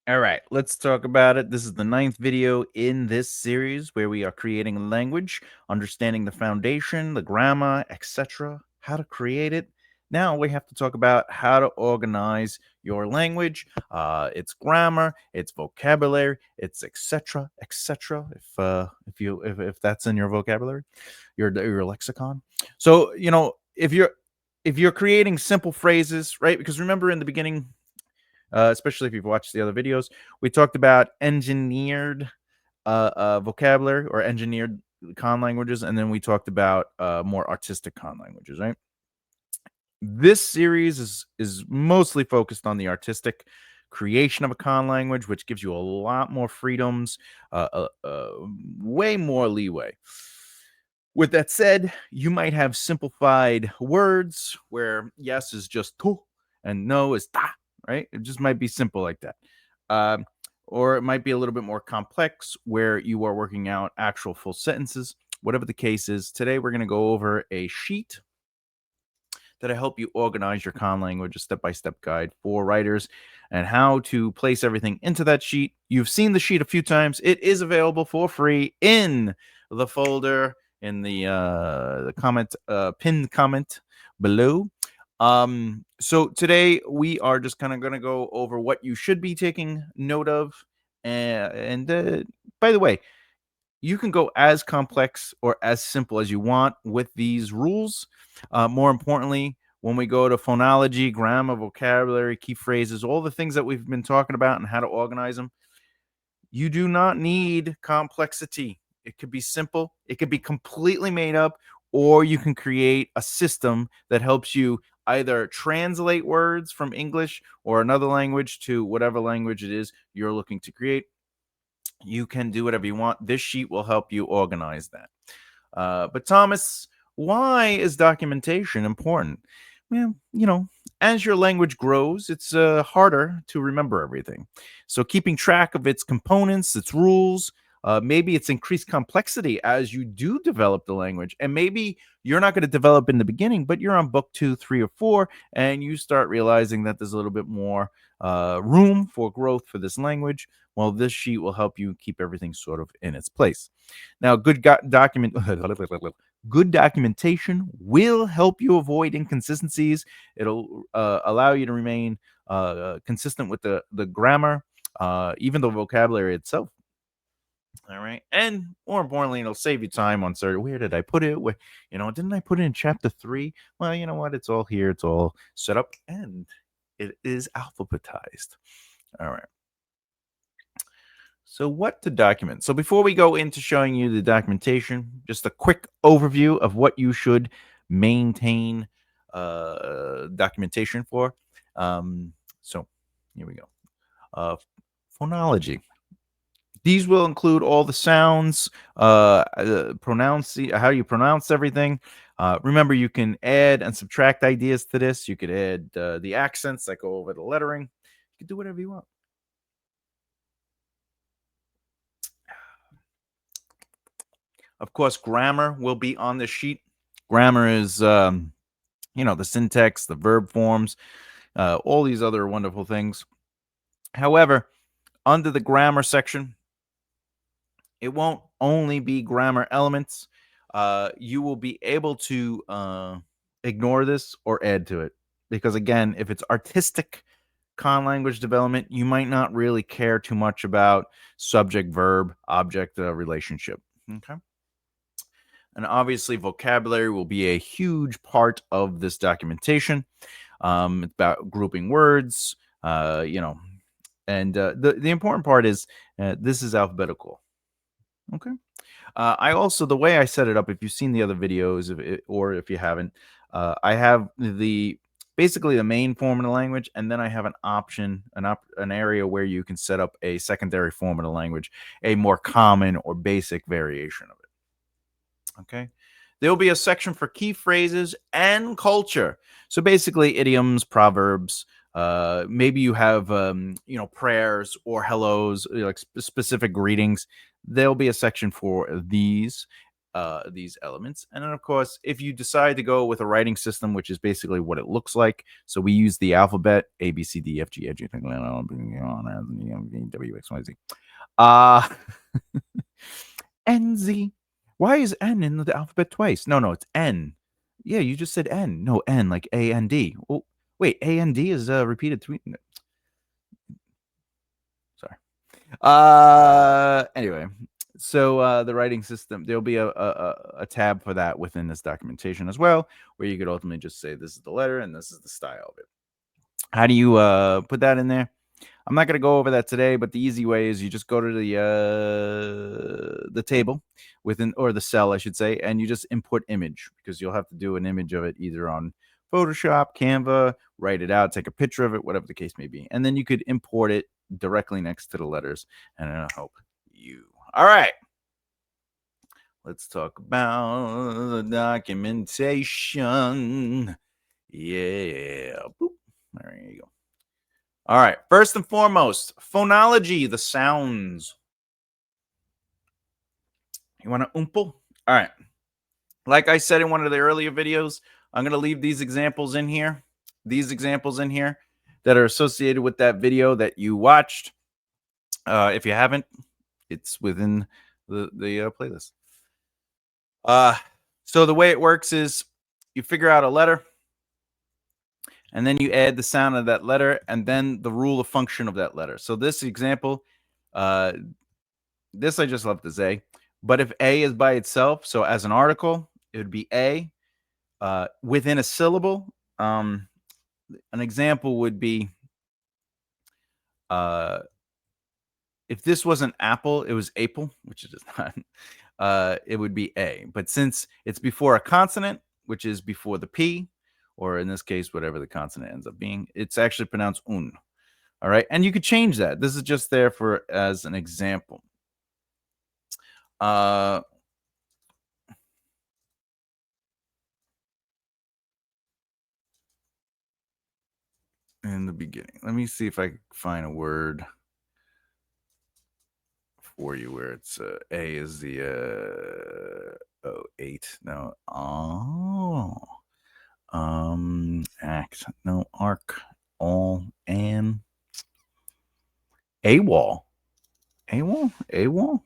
All right, let's talk about it. This is the ninth video in this series where we are creating a language, understanding the foundation, the grammar, etc., how to create it. Now we have to talk about how to organize your language, its grammar, its vocabulary, its etc., etc. If that's in your vocabulary, your lexicon. So if you're creating simple phrases, right? Because remember in the beginning, especially if you've watched the other videos. We talked about engineered vocabulary or engineered con languages, and then we talked about more artistic con languages. Right. This series is mostly focused on the artistic creation of a con language, which gives you a lot more freedoms, uh, uh, uh, way more leeway. With that said, you might have simplified words where yes is just to and no is ta, right? It just might be simple like that. Um, or it might be a little bit more complex where you are working out actual full sentences. Whatever the case is, today we're going to go over a sheet that'll help you organize your con language, a step by step guide for writers, and how to place everything into that sheet. You've seen the sheet a few times. It is available for free in the folder in the comment, pinned comment below. So today we are just kind of going to go over what you should be taking note of. And by the way, you can go as complex or as simple as you want with these rules. More importantly, when we go to phonology, grammar, vocabulary, key phrases, all the things that we've been talking about and how to organize them, you do not need complexity. It could be simple, it could be completely made up, or you can create a system that helps you either translate words from English or another language to whatever language it is you're looking to create. You can do whatever you want. This sheet will help you organize that. But Thomas, why is documentation important? Well, as your language grows, it's harder to remember everything. So keeping track of its components, its rules, maybe it's increased complexity as you do develop the language. And maybe you're not going to develop in the beginning, but you're on book 2, 3, or 4, and you start realizing that there's a little bit more room for growth for this language. Well, this sheet will help you keep everything sort of in its place. Now, good documentation will help you avoid inconsistencies. It'll allow you to remain consistent with the grammar, even the vocabulary itself. All right, and more importantly, it'll save you time on certain. Where did I put it? Where, didn't I put it in chapter 3? Well, you know what? It's all here. It's all set up, and it is alphabetized. All right. So, what to document? So, before we go into showing you the documentation, just a quick overview of what you should maintain documentation for. So, here we go. Uh, Phonology. These will include all the sounds, how you pronounce everything. Remember, you can add and subtract ideas to this. You could add the accents that go over the lettering. You can do whatever you want. Of course, grammar will be on the sheet. Grammar is, the syntax, the verb forms, all these other wonderful things. However, under the grammar section, it won't only be grammar elements. You will be able to ignore this or add to it. Because again, if it's artistic con language development, you might not really care too much about subject, verb, object relationship. Okay. And obviously, vocabulary will be a huge part of this documentation. It's about grouping words, and the important part is this is alphabetical. Okay. I also, the way I set it up, if you've seen the other videos, or if you haven't, I have basically the main form of the language, and then I have an option, an area where you can set up a secondary form of the language, a more common or basic variation of it. Okay. There will be a section for key phrases and culture. So basically, idioms, proverbs. Maybe you have, prayers or hellos, like specific greetings. There'll be a section for these. these elements. And then, of course, if you decide to go with a writing system, which is basically what it looks like, so we use the alphabet A, B, C, D, F, G, H, I, J, K, L, M, N, O, P, W, X, Y, Z. N, Z. Why is N in the alphabet twice? No, it's N. Yeah, you just said N. No, N, like A, N, D. Oh, wait, A, N, D is repeated three. Sorry. Anyway, so the writing system, there'll be a tab for that within this documentation as well, where you could ultimately just say this is the letter and this is the style of it. How do you put that in there? I'm not going to go over that today, but the easy way is you just go to the table within, or the cell, I should say, and you just input image, because you'll have to do an image of it either on Photoshop, Canva, write it out, take a picture of it, whatever the case may be. And then you could import it directly next to the letters, and it'll help you. All right. Let's talk about the documentation. Yeah. Boop. There you go. All right. First and foremost, phonology, the sounds. You want to oomple? All right. Like I said in one of the earlier videos, I'm going to leave these examples in here. These examples in here that are associated with that video that you watched. If you haven't, it's within the playlist. So the way it works is you figure out a letter, and then you add the sound of that letter, and then the rule of function of that letter. So this example, this I just left as A. But if A is by itself, so as an article, it would be A. Within a syllable, an example would be, if this wasn't apple, it was April, which it is not. It would be A. But since it's before a consonant, which is before the P, or in this case, whatever the consonant ends up being, it's actually pronounced un. All right. And you could change that. This is just there for as an example. In the beginning, let me see if I can find a word for you where it's A is the 8. No. Act. No, arc. All. And AWOL. AWOL? AWOL?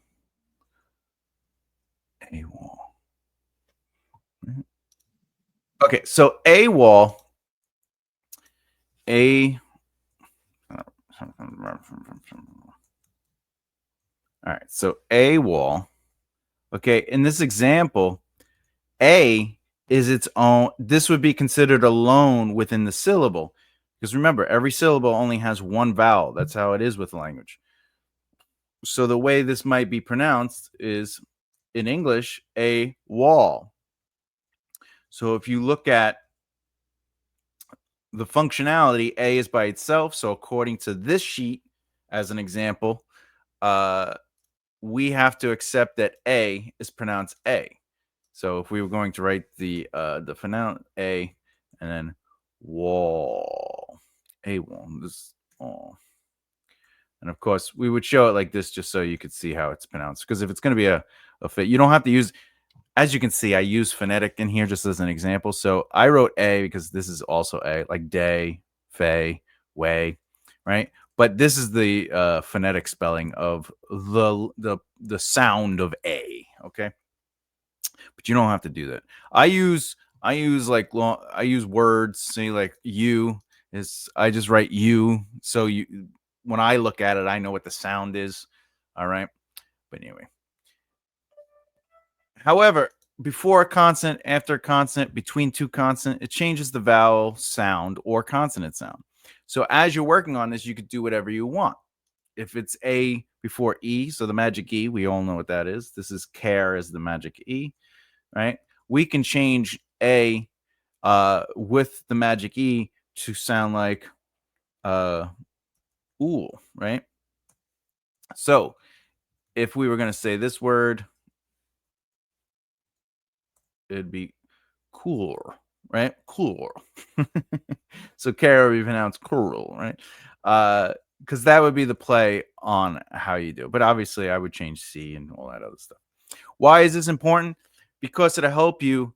AWOL. Okay, so AWOL. All right, so AWOL. Okay, in this example, A is its own. This would be considered alone within the syllable. Because remember, every syllable only has one vowel. That's how it is with language. So the way this might be pronounced is, in English, a wall. So if you look at the functionality, A is by itself. So according to this sheet, as an example, we have to accept that A is pronounced A. So if we were going to write the phonetic A and then wall, a wall, this wall. And of course, we would show it like this just so you could see how it's pronounced. Because if it's going to be a fit, you don't have to use, as you can see, I use phonetic in here just as an example. So I wrote A because this is also A, like day, fay, way, right? But this is the phonetic spelling of the sound of A, okay? But you don't have to do that. I use like I use words, say like you is, I just write you, so you, when I look at it, I know what the sound is. All right. But anyway. However, before a consonant, after a consonant, between two consonants, it changes the vowel sound or consonant sound. So as you're working on this, you could do whatever you want. If it's A before E, so the magic E, we all know what that is. This is care as the magic E, right? We can change A with the magic E to sound like ool, right? So if we were going to say this word, it'd be cool, right? Cool. So care would be pronounced cool, right? Because that would be the play on how you do it. But obviously, I would change C and all that other stuff. Why is this important? because it'll help you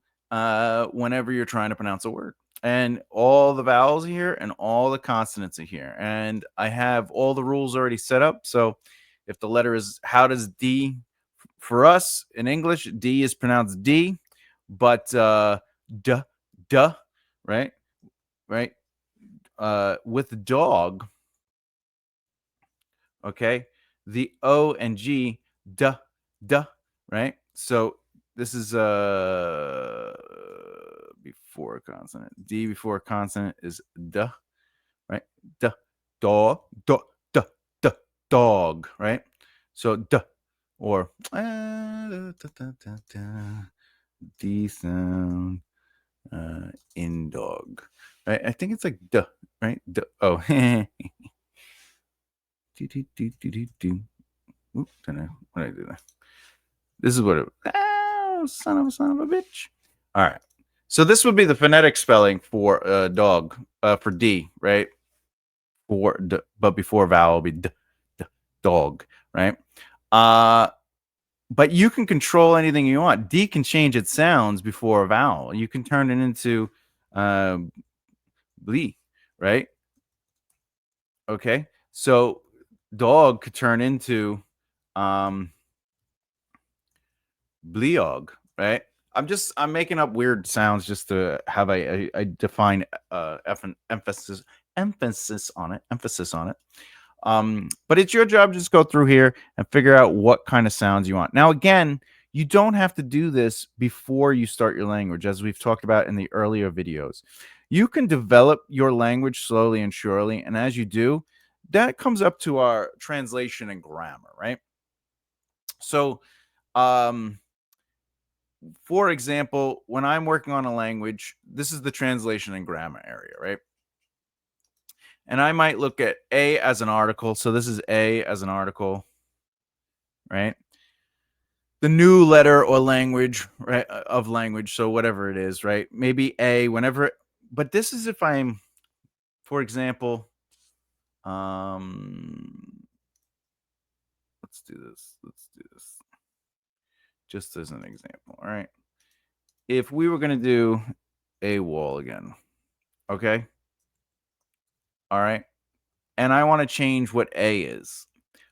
whenever you're trying to pronounce a word. And all the vowels are here and all the consonants are here. And I have all the rules already set up. So if the letter is, how does D, for us in English, D is pronounced D, but D, duh, right? Right? With dog, okay, the O and G, duh, duh, right? So this is before a consonant. D before a consonant is duh, right? Duh, dog, duh, duh, duh, dog, right? So duh, or D sound in dog, right? I think it's like duh, right? Duh. Oh, do, do, do, do, do, do. Oop, don't know what I do there. This is what it. Oh, son of a bitch! All right. So this would be the phonetic spelling for dog, for D, right? For d, but before vowel would be d, d, dog, right? Uh, but you can control anything you want. D can change its sounds before a vowel. You can turn it into uh, blee, right? Okay. So dog could turn into um bleog, right? I'm making up weird sounds just to have a define emphasis on it. But it's your job to just go through here and figure out what kind of sounds you want. Now, again, you don't have to do this before you start your language, as we've talked about in the earlier videos. You can develop your language slowly and surely, and as you do, that comes up to our translation and grammar, right? So, um, for example, when I'm working on a language, this is the translation and grammar area, right? And I might look at A as an article. So this is A as an article, right? The new letter or language, right, of language. So whatever it is, right? Maybe A whenever, but this is if I'm, for example, let's do this. Let's do this just as an example. All right. If we were going to do a wall again, okay. All right. And I want to change what A is.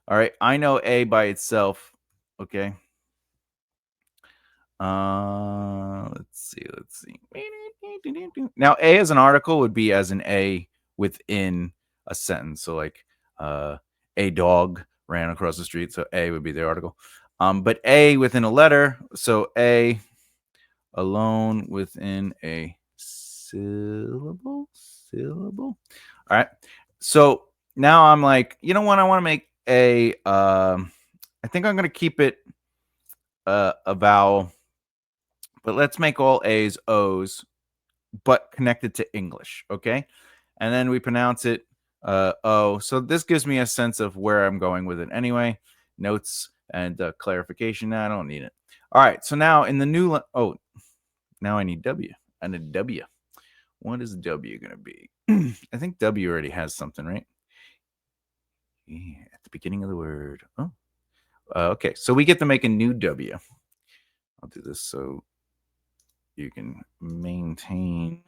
All right. I know A by itself. Okay. Let's see. Let's see. Now, A as an article would be as an A within a sentence. So, like, a dog ran across the street. So, A would be the article. But A within a letter. So, A alone within a syllable. Syllable. All right. So now I'm like, you know what? I want to make a. I think I'm going to keep it a vowel, but let's make all A's O's, but connected to English. Okay. And then we pronounce it O. So this gives me a sense of where I'm going with it anyway. Notes and clarification. Now I don't need it. All right. So now in the new. Oh, now I need W. I need W. What is W going to be? I think W already has something, right? Yeah, at the beginning of the word. Oh, okay. So we get to make a new W. I'll do this so you can maintain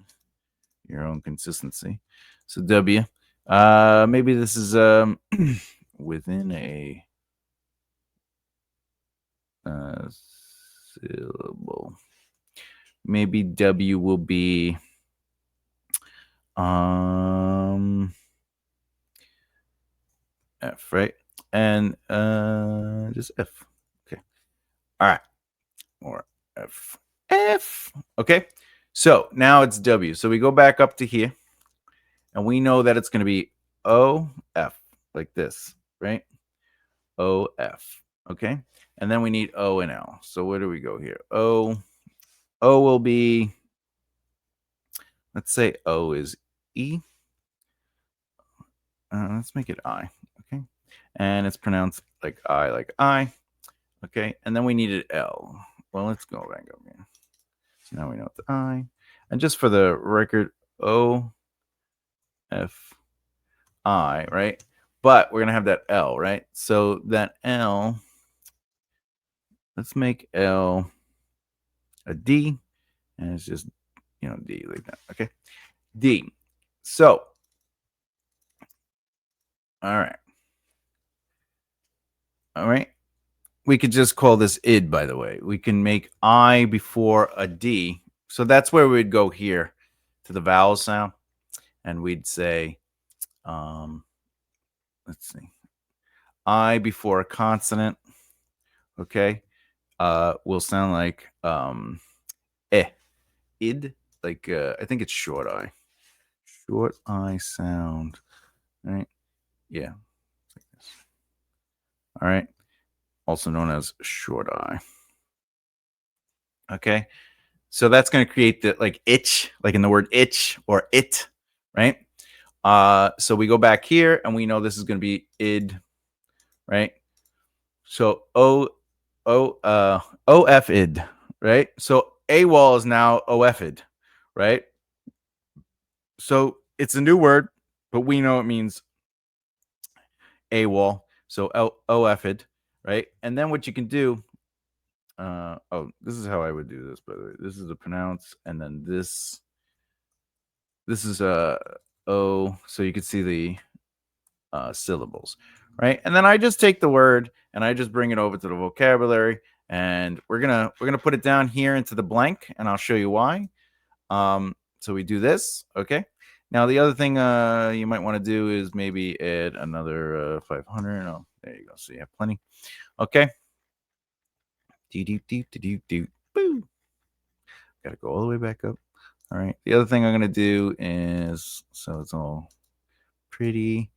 your own consistency. So W. Maybe this is within a syllable. Maybe W will be F, right? And just F. Okay. All right. Or F. F. Okay. So now it's W. So we go back up to here and we know that it's going to be O F like this, right? O F. Okay. And then we need O and L. So where do we go here? O will be, let's say O is E. Let's make it I. Okay. And it's pronounced like I. Okay. And then we needed L. Well, let's go back up here. So now we know it's I. And just for the record, O F I, right? But we're going to have that L, right? So that L, let's make L a D, and it's just, D like that. Okay. D. So, all right. All right. We could just call this id, by the way. We can make I before a D. So that's where we'd go here to the vowel sound. And we'd say, let's see, I before a consonant. Okay. Will sound like eh, id. Like, I think it's short I. Short I sound. Right. Yeah. Like this. All right. Also known as short I. Okay. So that's going to create the like itch, like in the word itch or it, right? So we go back here and we know this is going to be id, right? So OF id, right? So AWOL is now OF id, right? So it's a new word, but we know it means AWOL. So OF id, right? And then what you can do, this is how I would do this, by the way. This is the pronounce, and then this is O, so you can see the syllables, right? And then I just take the word and I just bring it over to the vocabulary, and we're gonna put it down here into the blank, and I'll show you why. So we do this, okay? Now the other thing you might want to do is maybe add another 500. Oh, there you go. So you have plenty. Okay. Boo. Gotta go all the way back up. All right. The other thing I'm gonna do is, so it's all pretty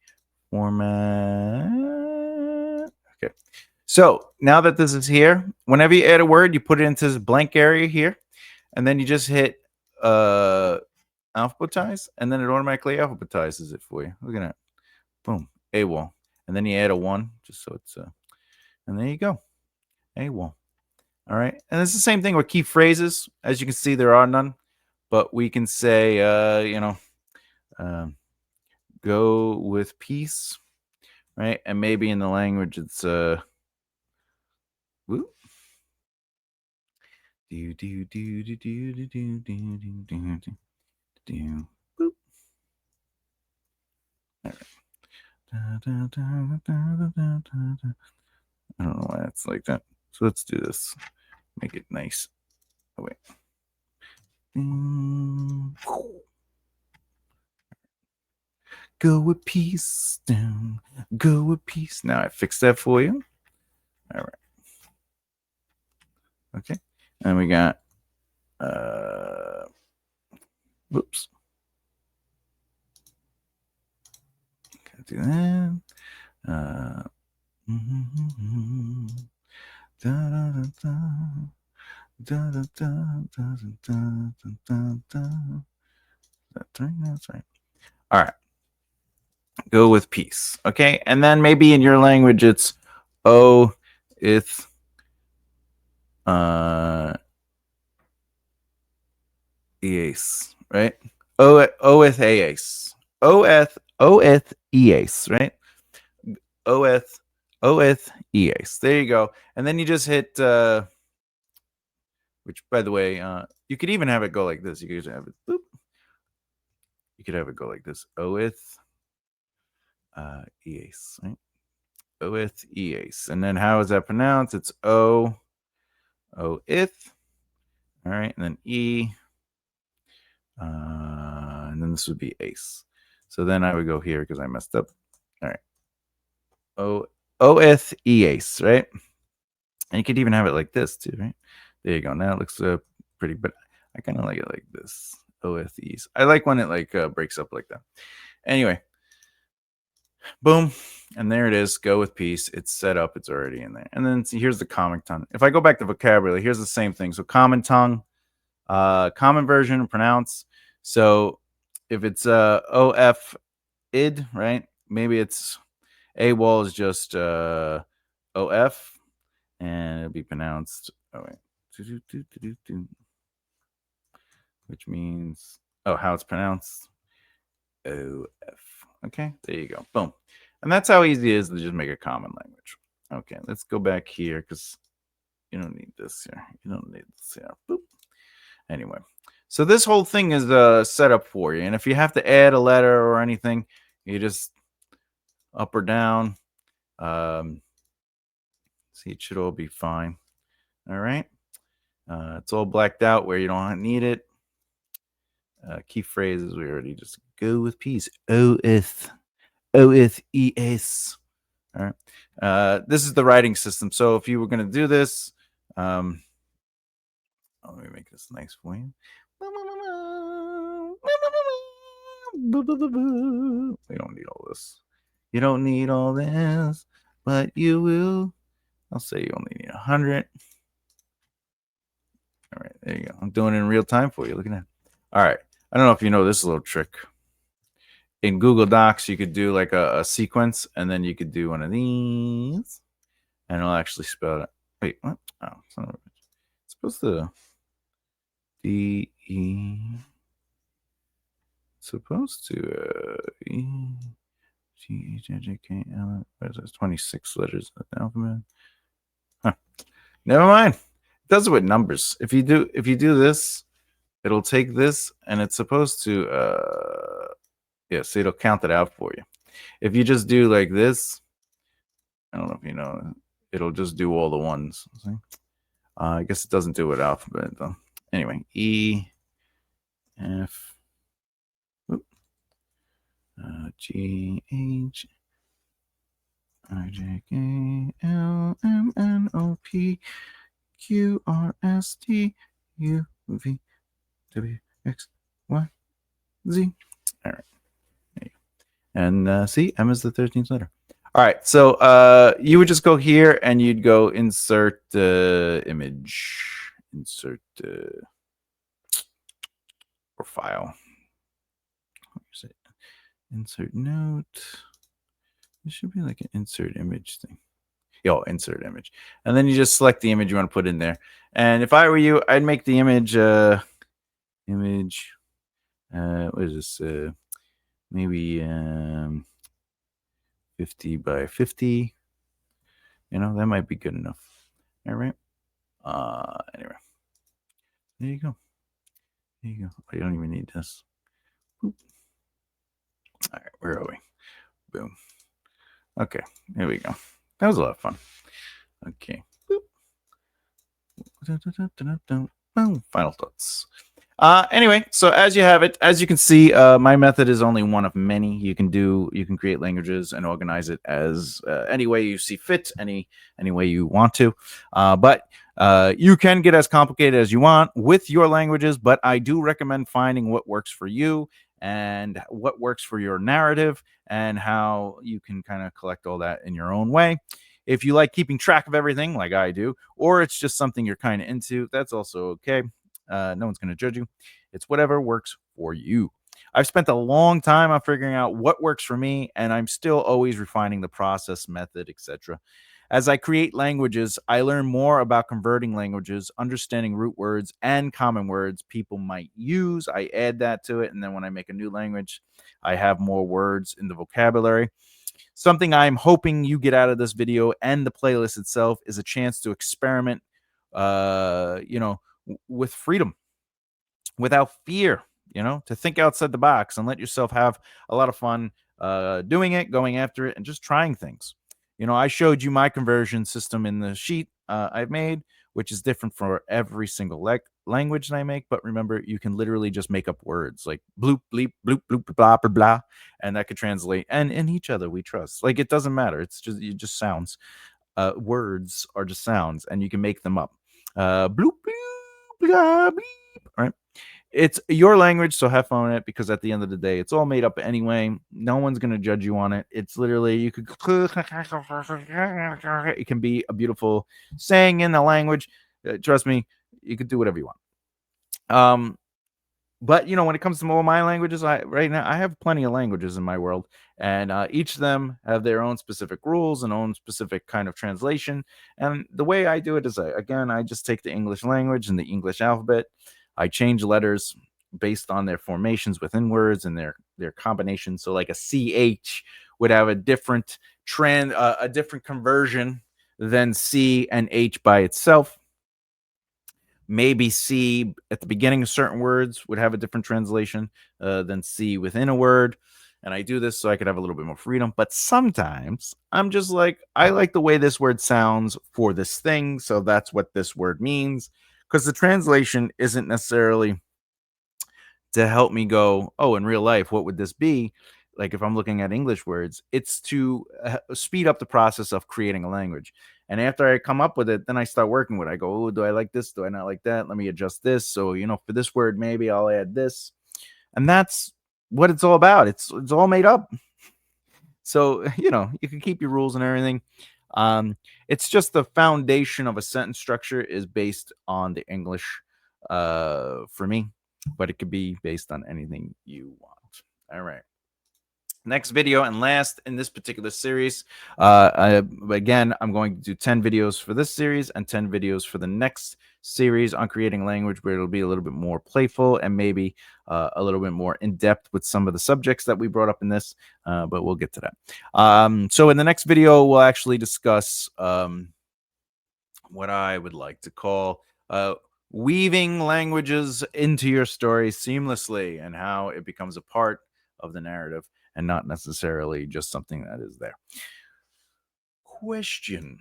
format. Okay. So now that this is here, whenever you add a word, you put it into this blank area here, and then you just hit alphabetize, and then it automatically alphabetizes it for you. Look at that. Boom. AWOL. And then you add a 1, just so it's and there you go. AWOL. All right. And it's the same thing with key phrases. As you can see, there are none, but we can say, go with peace, right? And maybe in the language, it's whoop. Do do do do do do do do do do do. Boop. All right. I don't know why it's like that. So let's do this. Make it nice. Oh wait. Go with peace down. Go with peace. Now I fixed that for you. All right. Okay. And we got whoops. Gotta do that. Da, da, da, da. Da, da, da, da, da, da, da. That's right. That's right. All right. Go with peace. Okay. And then maybe in your language it's O ith eas, right? Oeth eas. Oeth eas, right? Oeth eas. There you go. And then you just hit which, by the way, you could even have it go like this. You could just have it boop. You could have it go like this. Oeth eas, right? Oeth eas. And then how is that pronounced? It's O ith. All right, and then E. And then this would be ace. So then I would go here because I messed up. All right. Oeth eas, right? And you could even have it like this too, right? There you go. Now it looks pretty, but I kind of like it like this. Oeth eas. I like when it like breaks up like that. Anyway, boom, and there it is. Go with peace. It's set up. It's already in there. And then see, here's the common tongue. If I go back to vocabulary, here's the same thing. So common tongue, common version, pronounce. So if it's OF id, right? Maybe it's AWOL is just OF, and it'll be pronounced. Oh wait, which means how it's pronounced. OF. Okay, there you go. Boom. And that's how easy it is to just make a common language. Okay, let's go back here because you don't need this here. You don't need this here. Boop. Anyway, so this whole thing is set up for you. And if you have to add a letter or anything, you just up or down. See, it should all be fine. All right. It's all blacked out where you don't need it. Key phrases, we already just go with P's. O-F. O-F-E-S. All right. This is the writing system. So if you were going to do this, let me make this nice for you. We don't need all this. You don't need all this, but you will. I'll say you only need 100. All right, there you go. I'm doing it in real time for you. Look at that. All right. I don't know if you know this little trick. In Google Docs, you could do like a sequence, and then you could do one of these, and it'll actually spell it. Wait, what? Oh, it's supposed to D-E. Supposed to E-G-H-I-J-K-L. What is this? 26 letters of the alphabet. Huh. Never mind. It does it with numbers. If you do this, it'll take this and it's supposed to so it'll count it out for you. If you just do like this, I don't know if you know, it'll just do all the ones. See? I guess it doesn't do it alphabet though. Anyway, E, F, G, H, I, J, K, L, M, N, O, P, Q, R, S, T, U, V, W, X, Y, Z. All right. There you go. And see, M is the 13th letter. All right. So you would just go here and you'd go insert image, insert or file. Where's it? Insert note. It should be like an insert image thing. Yo, insert image. And then you just select the image you want to put in there. And if I were you, I'd make the image what is this? Maybe 50 by 50. You know, that might be good enough. All right. Anyway. There you go. There you go. Oh, you don't even need this. Boop. All right, where are we? Boom. Okay, here we go. That was a lot of fun. Okay. Boop. Boom. Final thoughts. Anyway, so as you have it, as you can see, my method is only one of many. You can create languages and organize it as any way you see fit, any way you want to. But you can get as complicated as you want with your languages, but I do recommend finding what works for you and what works for your narrative and how you can kind of collect all that in your own way. If you like keeping track of everything like I do, or it's just something you're kind of into, that's also okay. No one's going to judge you. It's whatever works for you. I've spent a long time on figuring out what works for me, and I'm still always refining the process, method, etc. As I create languages, I learn more about converting languages, understanding root words and common words people might use. I add that to it, and then when I make a new language, I have more words in the vocabulary. Something I'm hoping you get out of this video and the playlist itself is a chance to experiment, with freedom, without fear, to think outside the box and let yourself have a lot of fun doing it, going after it, and just trying things. I showed you my conversion system in the sheet I've made, which is different for every single language that I make. But remember, you can literally just make up words like bloop, bleep, bloop, bloop, blah, blah, blah, and that could translate. And in each other, we trust. Like, it doesn't matter. It's just sounds. Words are just sounds, and you can make them up. Bloop, bloop, blah, bleep. All right. It's your language, so have fun with it, because at the end of the day, it's all made up anyway. No one's going to judge you on it. It's literally, it can be a beautiful saying in the language. Trust me, you could do whatever you want. But when it comes to all my languages, right now I have plenty of languages in my world, and each of them have their own specific rules and own specific kind of translation. And the way I do it is, I just take the English language and the English alphabet. I change letters based on their formations within words and their combinations. So like a CH would have a different conversion than C and H by itself. maybe C at the beginning of certain words would have a different translation than C within a word. And I do this so I could have a little bit more freedom. But sometimes I'm just like, I like the way this word sounds for this thing. So that's what this word means. Because the translation isn't necessarily to help me go, oh, in real life, what would this be? Like if I'm looking at English words, it's to speed up the process of creating a language. And after I come up with it, then I start working with it. I go, oh, do I like this? Do I not like that? Let me adjust this. So, for this word, maybe I'll add this. And that's what it's all about. It's all made up. So, you can keep your rules and everything. It's just the foundation of a sentence structure is based on the English for me, but it could be based on anything you want. All right. Next video and last in this particular series. Again, I'm going to do 10 videos for this series and 10 videos for the next series on creating language, where it'll be a little bit more playful and maybe a little bit more in depth with some of the subjects that we brought up in this, but we'll get to that. So in the next video, we'll actually discuss what I would like to call weaving languages into your story seamlessly and how it becomes a part of the narrative and not necessarily just something that is there. Question.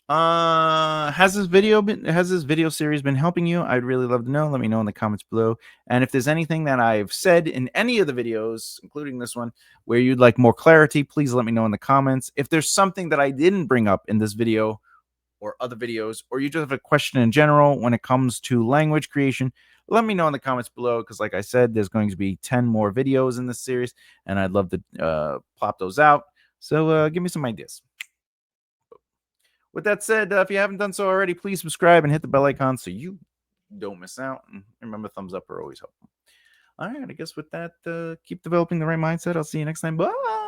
Has this video series been helping you? I'd really love to know. Let me know in the comments below. And if there's anything that I've said in any of the videos, including this one, where you'd like more clarity, please let me know in the comments. If there's something that I didn't bring up in this video or other videos, or you just have a question in general when it comes to language creation, let me know in the comments below, because like I said, there's going to be 10 more videos in this series, and I'd love to plop those out. So give me some ideas. With that said, if you haven't done so already, please subscribe and hit the bell icon so you don't miss out. And remember, thumbs up are always helpful. All right, I guess with that, keep developing the right mindset. I'll see you next time. Bye.